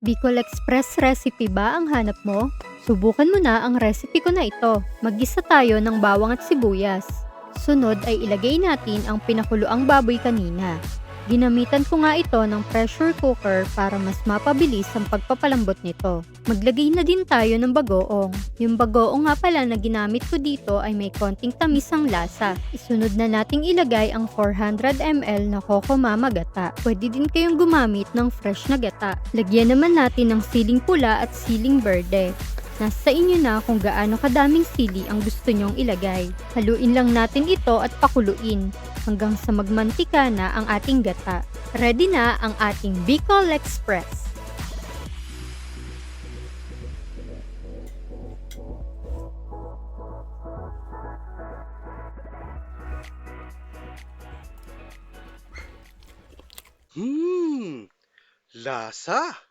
Bicol Express recipe ba ang hanap mo? Subukan mo na ang recipe ko na ito. Maggisa tayo ng bawang at sibuyas. Sunod ay ilagay natin ang pinakuloang baboy kanina. Ginamitan ko nga ito ng pressure cooker para mas mapabilis ang pagpapalambot nito. Maglagay na din tayo ng bagoong. Yung bagoong nga pala na ginamit ko dito ay may konting tamis ang lasa. Isunod na nating ilagay ang 400 ml na Coco Mama gata. Pwede din kayong gumamit ng fresh na gata. Lagyan naman natin ng siling pula at siling berde. Nasa inyo na kung gaano kadaming sili ang gusto nyong ilagay. Haluin lang natin ito at pakuluin hanggang sa magmantika na ang ating gata. Ready na ang ating Bicol Express. Hmm, lasa.